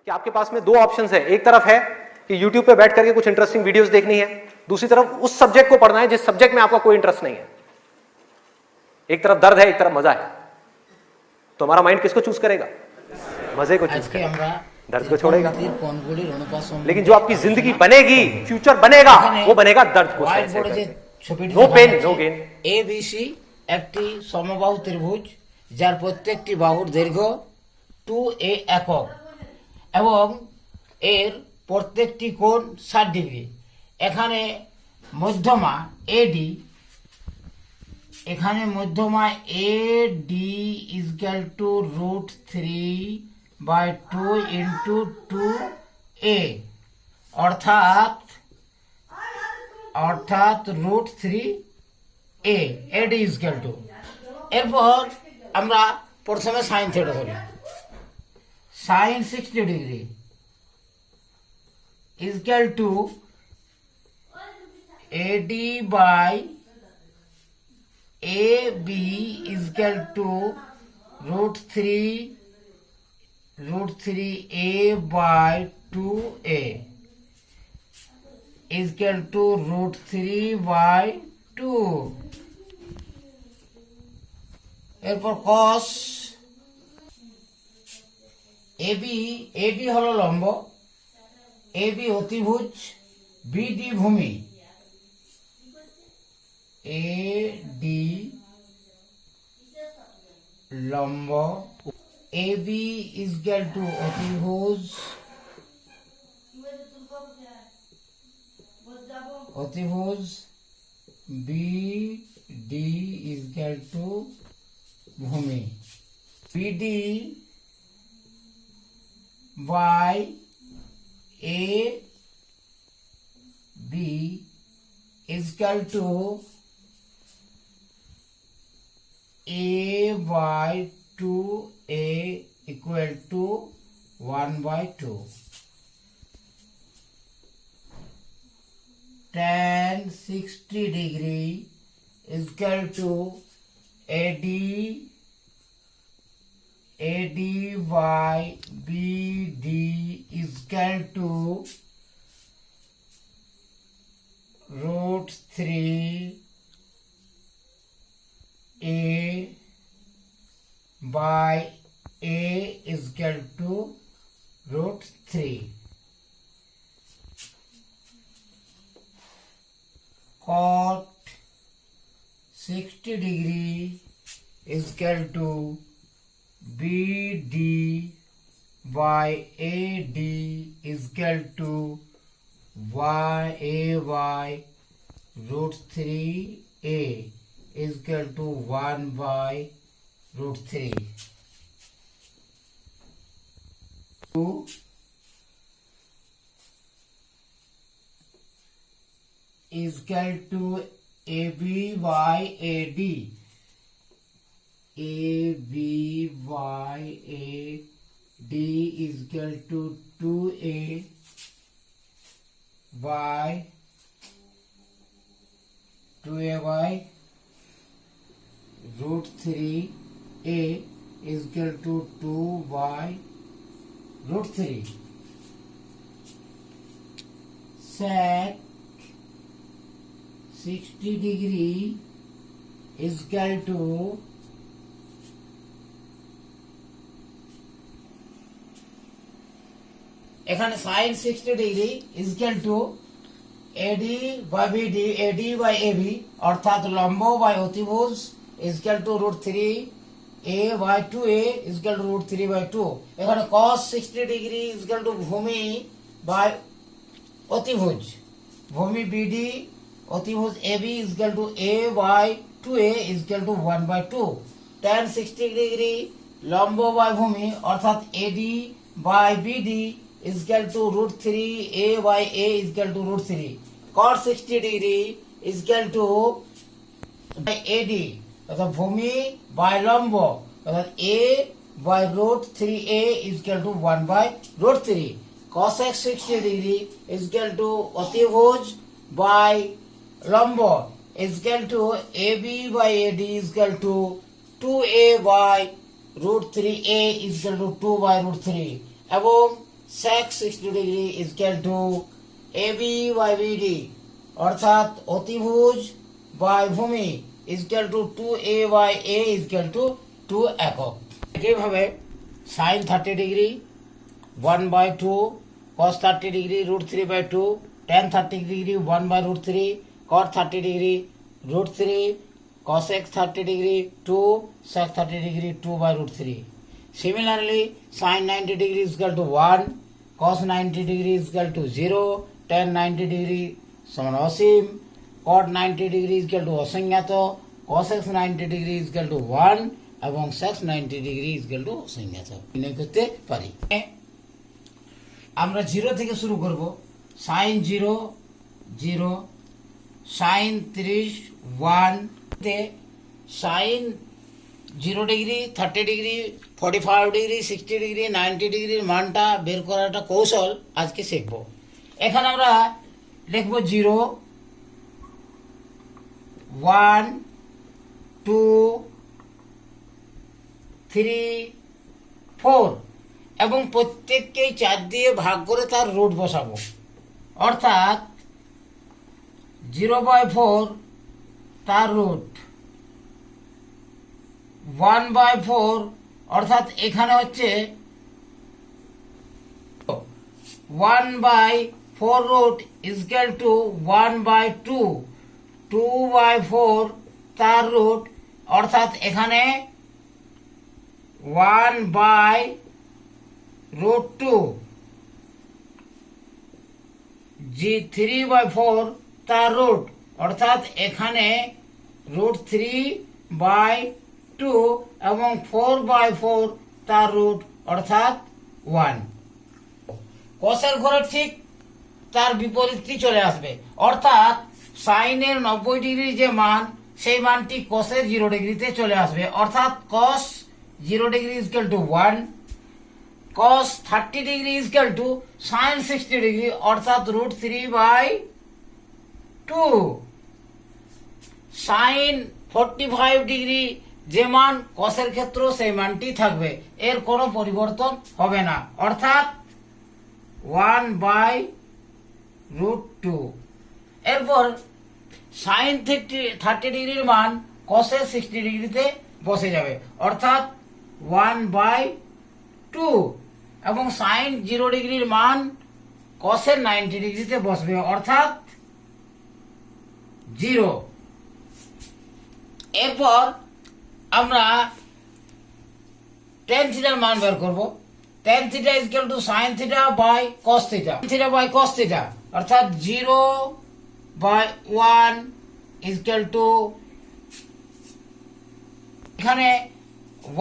कि आपके पास में दो ऑप्शंस है। एक तरफ है कि YouTube पे बैठ करके कुछ इंटरेस्टिंग वीडियोस देखनी है, दूसरी तरफ उस सब्जेक्ट को पढ़ना है जिस सब्जेक्ट में आपका कोई इंटरेस्ट नहीं है। एक तरफ दर्द है, एक तरफ मजा है, तो हमारा माइंड किसको चूज करेगा? मजे को चूज करेगा, दर्द को छोड़ेगा। लेकिन जो आपकी जिंदगी बनेगी, फ्यूचर बनेगा, वो बनेगा दर्द को सह कर। No pain no gain. ABC একটি সমবাহু ত্রিভুজ যার প্রত্যেকটি বাহুর দৈর্ঘ্য 2a একক এবং এর প্রত্যেকটি কোণ 60 ডিগ্রি। এখানে মধ্যমা AD, এখানে মধ্যমা AD equal to √3/2 into 2a অর্থাৎ √3a AD ইকুয়াল টু। এরপর আমরা প্রথমে সাইন থিটা ধরি। Sine 60 degree equal to AD by AB equal to √3a by 2a equal to √3/2। এরপর cos AB হলো লম্ব, AB অতিভুজ, BD ভূমি, AD লম্ব, AB ইকুয়াল টু অতিভুজ, BD ইকুয়াল টু ভূমি, BD by AB equal to A/2a equal to 1/2। tan 60 degree equal to AD by BD equal to √3a by A equal to √3। cot 60 degree is equal to BD by AD is equal to A by √3a is equal to 1/√3 is equal to AB by AD. AB by AD is equal to 2a by √3a is equal to 2/√3. Sec 60 degree is equal to এখানে sin 60 degree is equal to AD by BD, AD by AB অর্থাৎ লম্ব by অতিভুজ is equal to √3a by 2a is equal to √3/2। এখানে cos 60 degree is equal to ভূমি by অতিভুজ, ভূমি BD অতিভুজ AB is equal to A by 2a is equal to 1/2। tan 60 degree লম্ব by ভূমি অর্থাৎ AD by BD is equal to √3a by A is equal to √3। cot 60 degree is equal to AD অর্থাৎ ভূমি by লম্ব অর্থাৎ A by √3a is equal to 1/√3। cosec 60 degree is equal to অতিভুজ by লম্ব is equal to AB by AD is equal to 2a by √3a is equal to 2/√3 এবং sec 60 degree is equal to AB by BD অর্থাৎ অতিভুজ by ভূমি is equal to 2a by a is equal to 2 একক। একইভাবে sin 30 degree 1 by 2, cos 30 degree root 3 by 2, tan 30 degree 1 by root 3, cot 30 degree root 3, cosec 30 degree 2, sec 30 degree 2 by root 3. Similarly, sin 90 degree is equal to 1, cos 90 degree is equal to 0, tan 90 degree সমান অসীম, cot 90 degree is equal to অসংজ্ঞাত, cosec 90 degree is equal to 1 এবং sec 90 degree is equal to অসংজ্ঞাত নির্ণয় করতে পারি। আমরা 0 থেকে শুরু করব। sin 0 0, sin 30 1, sin 0 degree 30 degree 45 degree 60 degree 90 ডিগ্রির মানটা বের করার একটা কৌশল আজকে শিখব। এখানে আমরা লিখব 0 1 2 3 4 এবং প্রত্যেককেই 4 দিয়ে ভাগ করে তার রুট বসাবো। অর্থাৎ 0/4 তার রুট 1/4 অর্থাৎ এখানে হচ্ছে 1/4 রুট ইজ ইকুয়াল টু 1/2, 2/4 তার রুট অর্থাৎ এখানে 1/√2, 3/4 তার রুট অর্থাৎ এখানে √3/2 এবং 4/4 তার রুট অর্থাৎ 1। কসের ঘরে ঠিক তার বিপরীতটি চলে আসবে অর্থাৎ সাইনের 90 ডিগ্রি যে মান সেই মানটি কসের 0 ডিগ্রিতে চলে আসবে অর্থাৎ cos 0 degree is equal to 1, cos 30 degree is equal to sin 60 degree অর্থাৎ √3/2, sin 45 ডিগ্রি যে মান কসের ক্ষেত্র সেই মানটি থাকবে, এর কোনো পরিবর্তন হবে না অর্থাৎ 1/√2। এরপর sin 30 ডিগ্রির মান কসের 60 ডিগ্রিতে বসে যাবে অর্থাৎ 1/2 এবং sin 0 ডিগ্রির মান কসের 90 ডিগ্রিতে বসবে অর্থাৎ 0। এরপর আমরা tan থিটার মান বের করব। tan theta is equal to sin theta by cos theta, theta by cos theta অর্থাৎ 0/1 ইজ ইকুয়াল টু এখানে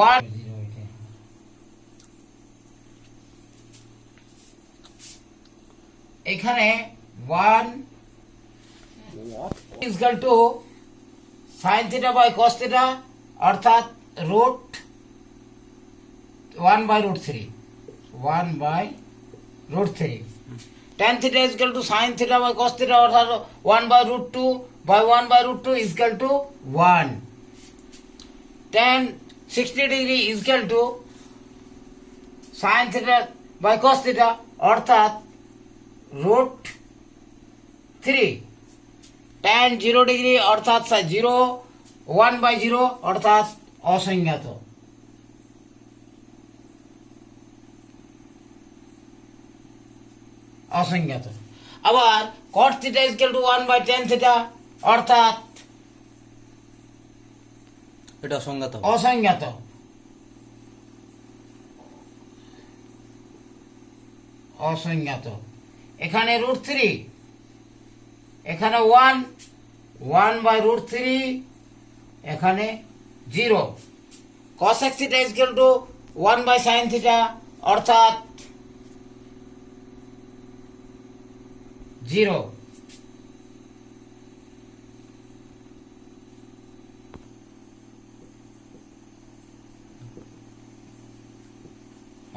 1 এখানে 1 is equal to sin theta by cos theta অর্থাৎ √1/√3, 1/√3। tan theta is equal to sin theta by cos theta অর্থাৎ 1/√2 বাই 1/√2 is equal to 1। tan 60 degree is equal to sin theta by cos theta অর্থাৎ √3। tan 0 degree অর্থাৎ 0 1/0 অর্থাৎ অসংজ্ঞাত। অসংজ্ঞাত। আবার cot theta is equal two 1/tan theta অর্থাৎ এটা অসংজ্ঞাত। অসংজ্ঞাত। অসংজ্ঞাত। এখানে √3, এখানে 1/√3, এখানে 0। cosec theta is equal two 1/sin theta অর্থাৎ 0।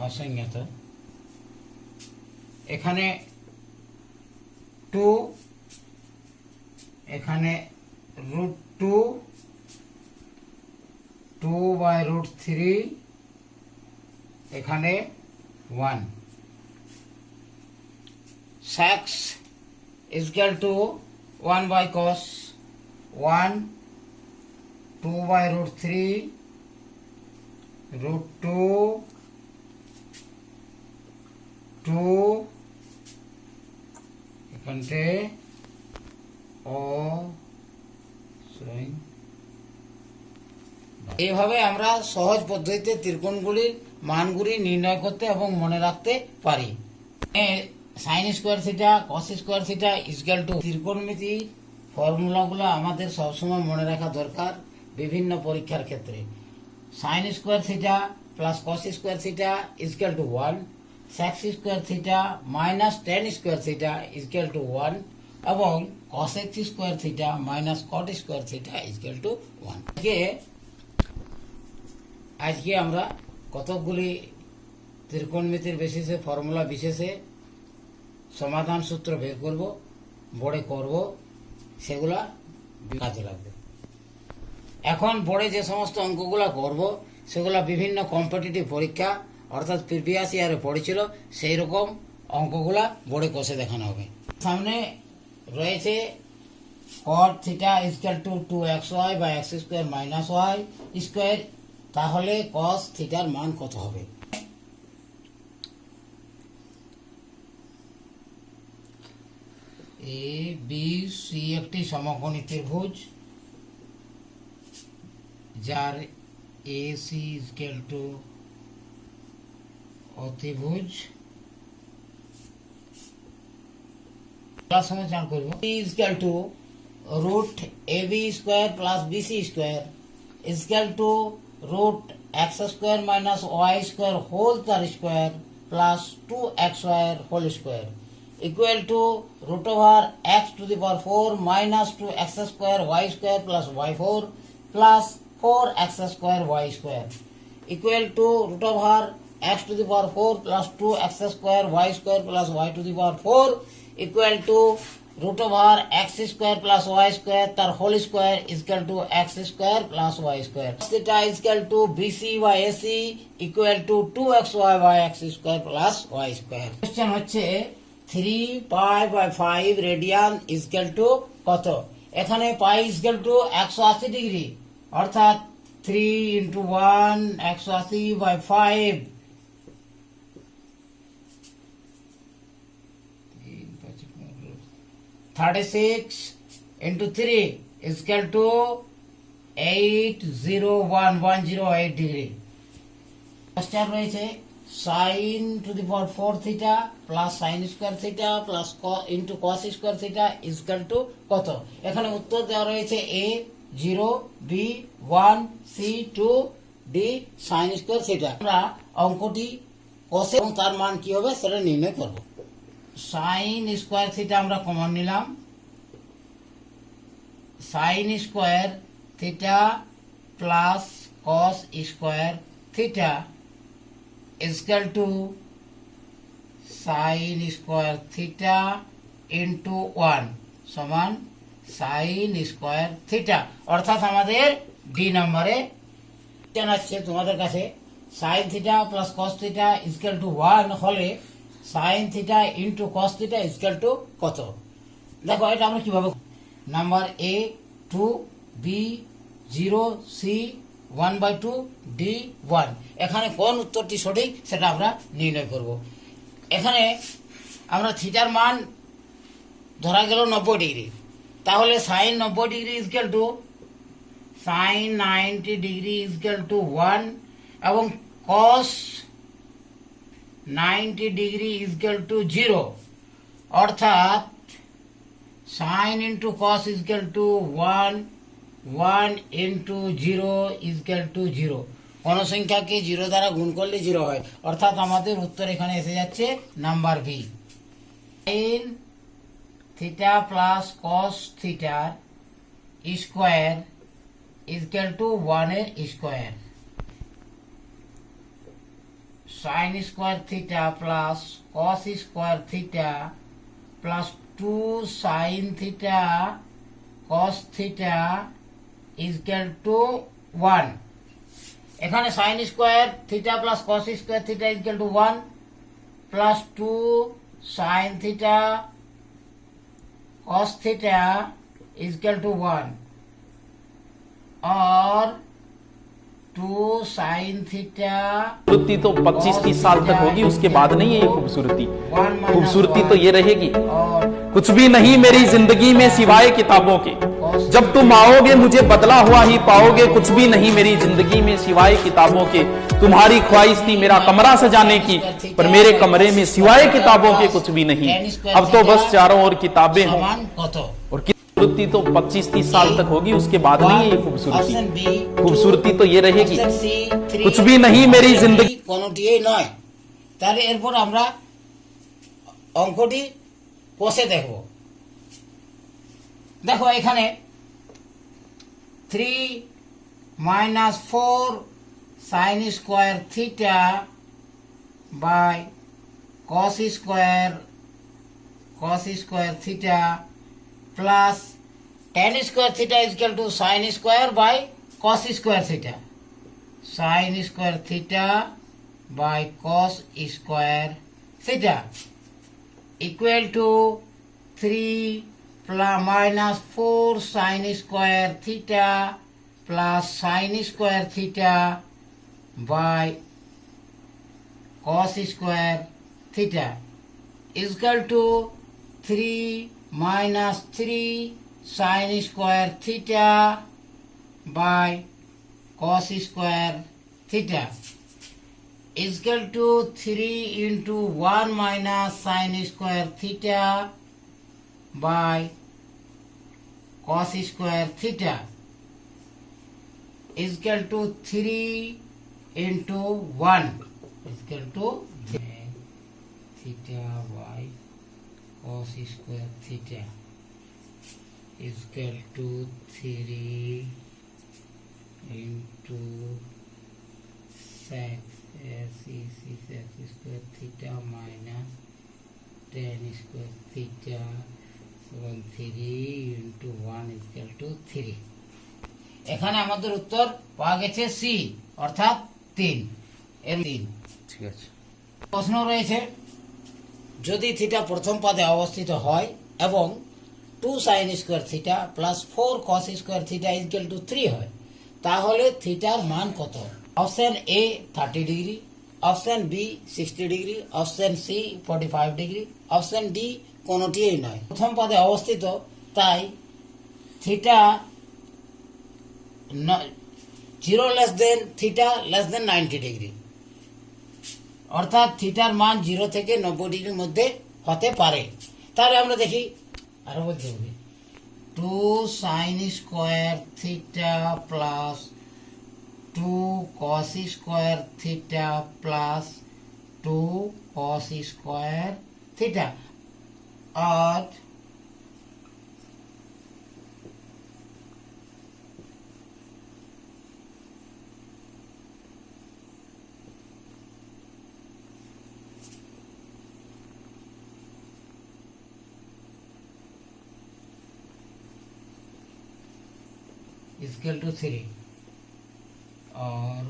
অসংজ্ঞাত। এখানে 2, এখানে √2, 2/√3, এখানে 1। sec is equal to 1 by cos 1, 2 by root 3, root 2, 2 এখানে ও এইভাবে আমরা সহজ পদ্ধতিতে ত্রিকোণগুলির মানগুলি নির্ণয় করতে এবং মনে রাখতে পারি। Sine square theta cos square theta equal to ত্রিকোণমিতি ফর্মুলাগুলো আমাদের সবসময় মনে রাখা দরকার বিভিন্ন পরীক্ষার ক্ষেত্রে। Sine square theta plus cos square theta equal to 1, sec square theta minus tan square theta equal to 1 এবং cosec square theta minus cot square theta equal to 1। আজকে আমরা কতকগুলি ত্রিকোণমিতির বেসিসে ফর্মুলা বিশেষে সমাধান সূত্র বের করব, বোর্ডে করব, সেগুলা কাজে লাগবে। এখন বোর্ডে যে সমস্ত অঙ্কগুলা করব সেগুলা বিভিন্ন কম্পিটিটিভ পরীক্ষা অর্থাৎ প্রিভিয়াস ইয়ারে পড়েছিল সেই রকম অঙ্কগুলা বোর্ডে কষে দেখানো হবে। সামনে রয়েছে cot theta equal to 2xy by x square minus y square, তাহলে cos থিটার মান কত হবে? এ বি সি একটি সমকোণী ত্রিভুজ যার এ সি ইকুয়াল টু অতিভুজ সমাধান করব। Equal to root A B square plus BC square equal to root x square minus y square whole তার square plus 2xy whole square equal to root over x to the power 4 minus 2x square y square plus y4 plus 4x square y square equal to root over x to the power 4 plus 2x square y square plus y to the power 4 equal to root over x square plus y square tar whole square is equal to x square plus y square. Theta is equal to BC by AC equal to 2xy by x square plus y square. Question হচ্ছে 3 pi by 5 radian is equal to কত? এখানে pi is equal to 180 degree অর্থাৎ 3 into 1 180 by 5 36 into 3 is equal to 801,108 degree. question রয়েছে sin to the power 4 theta plus sin square theta plus into cos square theta is equal to কত? এখানে উত্তর দেওয়া রয়েছে a 0 b 1 c 2 d sin square theta। আমরা অঙ্কটি cos এবং তার মান কি হবে সেটা নির্ণয় করব। সাইন স্কোয়ার থিটা আমরা কমন নিলাম, sign square theta plus cos square theta equal to sign square theta into 1 সমান সাইন স্কোয়ার থিটা, অর্থাৎ আমাদের ডি নম্বরে জানাচ্ছে তোমাদের কাছে sine theta plus cos theta equal to 1 হলে sine theta into cos theta equal to কত? দেখো এটা আমরা কিভাবে number A 2 B 0 C 1/2 D 1, এখানে কোন উত্তরটি সঠিক সেটা আমরা নির্ণয় করব। এখানে আমরা থিটার মান ধরা গেল 90 ডিগ্রি, তাহলে sine 90 degree equal to sine 90 degree equal to 1 এবং কস 90 ডিগ্রি ইকুয়াল টু 0, অর্থাৎ sine into cos equal to 1 1 into 0 equal to 0। কোন সংখ্যাকে 0 দ্বারা গুণ করলে 0 হয়, অর্থাৎ আমাদের উত্তর এখানে এসে যাচ্ছে number B. Sine theta plus cos theta square equal to 1 এর square, sine square theta plus cos square theta plus 2 sine theta cos theta equal to 1। এখানে sine square theta plus cos square theta equal to 1 plus 2 sin theta cos theta is equal to 1 और 2 sin theta खूबसूरती तो 25-30 साल तक होगी, उसके बाद नहीं है ये खूबसूरती। खूबसूरती तो ये रहेगी। और कुछ भी नहीं मेरी जिंदगी में सिवाय किताबों के, जब तुम आओगे मुझे बदला हुआ ही पाओगे। कुछ भी नहीं मेरी जिंदगी में सिवाय किताबों के, तुम्हारी ख्वाहिश थी मेरा कमरा सजाने की, पर मेरे कमरे में सिवाय किताबों के कुछ भी नहीं। अब तो बस चारों ओर किताबें हों। समान कत और खूबसूरती तो 25-30 साल तक होगी, उसके बाद नहीं है ये खूबसूरती। অপশন বি खूबसूरती तो ये रहेगी। অপশন সি 3 कुछ भी नहीं मेरी जिंदगी কোনটিই নয়। তাহলে এরপর আমরা অঙ্কটি কষে দেখব। দেখো এখানে 3 minus 4 sin square theta by cos square theta plus tan square theta is equal to sin square by cos square theta. Sin square theta by cos square theta equal to 3 plus minus 4 sin square theta plus sin square theta by cos square theta is equal to 3 minus 3 sin square theta by cos square theta is equal to 3 into 1 minus sin square theta by cos square theta is equal to 3 into 1 is equal to theta by cos square theta is equal to 3 into sec square theta minus tan square theta 3 into 1 is equal to 3। এখানে আমাদের উত্তর পাওয়া গেছে C অর্থাৎ 3 এর 3। ঠিক আছে। প্রশ্ন রয়েছে যদি থিটা প্রথম পদে অবস্থিত হয় এবং 2 sin square theta plus 4 cos square theta is equal to 3 হয়, তাহলে থিটার মান কত? Option A 30 degree, option B 60 degree, option C 45 degree, option D কোনটিই নয়। প্রথম পদে অবস্থিত, তাই theta 0 less than theta less than 90 degree, অর্থাৎ থিটার মান 0 থেকে 90 ডিগ্রির মধ্যে হতে পারে। তাহলে আমরা দেখি, আরো বলতে হবে 2 sin square theta plus 2 cos square theta plus 2 cos square theta আর is equal to 3 or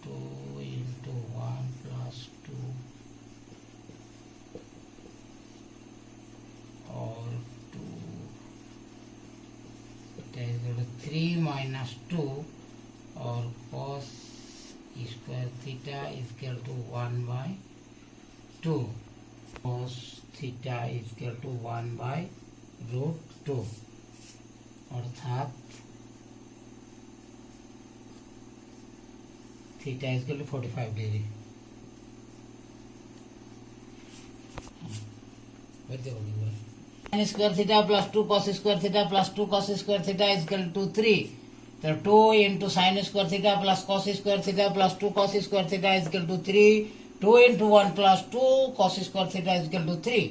2 into 1 plus 2 or 2 it is equal to 3 minus 2 or cos square theta is equal to 1 by 2 cos theta is equal to 1 by root 2 অর্থাৎ theta is equal to 45 degree. Sin square theta plus 2 cos square theta plus 2 cos square theta is equal to 3. So 2 into sin square theta plus cos square theta plus 2 cos square theta is equal to 3. 2 into 1 plus 2 cos square theta is equal to 3.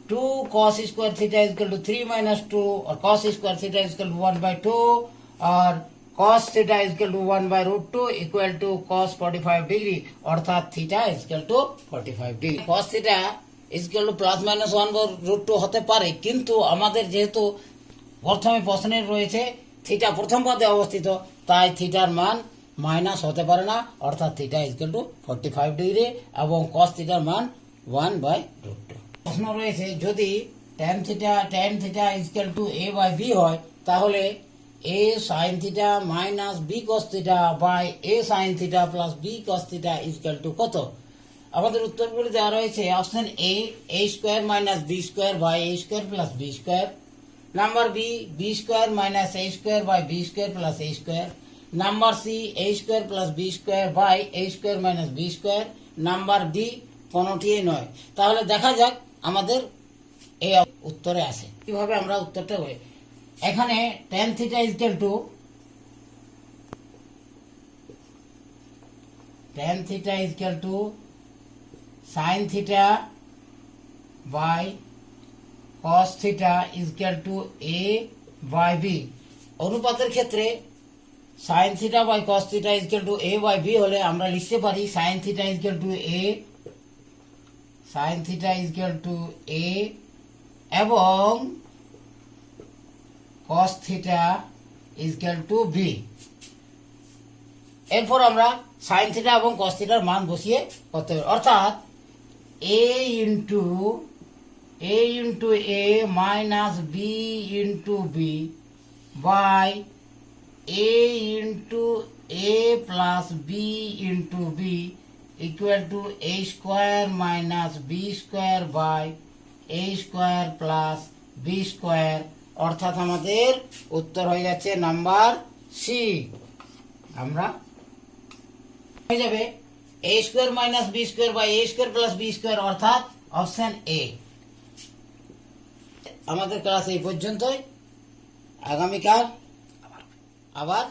2 cos square theta is equal to 3 minus 2 or cos square theta is equal to 1 by 2 or cos theta is equal to 1 by root 2 equal to cos 45 degree অর্থাৎ theta is equal to 45 degree। cos theta is equal to plus minus 1 by root 2 হতে পারে, কিন্তু আমাদের যেহেতু প্রথমে প্রশ্নে রয়েছে theta প্রথম পদে অবস্থিত, তাই থিটার মান মাইনাস হতে পারে না, অর্থাৎ theta is equal to 45 degree এবং cos থিটার মান 1 by root 2। প্রশ্ন রয়েছে যদি tan theta equal to a by b হয় তাহলে a sin theta minus b cos theta by a sin theta plus b cos theta equal to কত? আমাদের উত্তরগুলি দেওয়া রয়েছে option a square minus b square by a square plus b square, number b square minus a square by b square plus a square, number C a square plus b square by a square minus b square, number D কোনটিই নয়। তাহলে দেখা যাক আমাদের এই উত্তরে আসে কিভাবে আমরা উত্তরটা করি। এখানে tan theta equal to sin theta by cos theta equal to a by b। অনুপাতের ক্ষেত্রে sin theta by cos theta equal to a by b হলে আমরা লিখতে পারি sin theta equal to a এবং cos theta equal to b। এরপর আমরা sin theta এবং cos থিটার মান বসিয়ে করতে হবে, অর্থাৎ a into a minus b into b by a into a plus b into b equal to a square minus b square by a square plus b square, অর্থাৎ আমাদের উত্তর হয়ে যাচ্ছে নাম্বার সি। আমরা হয়ে যাবে a square minus b square by a square plus b square, অর্থাৎ option A. আমাদের ক্লাস এই পর্যন্তই, আগামীকাল আবার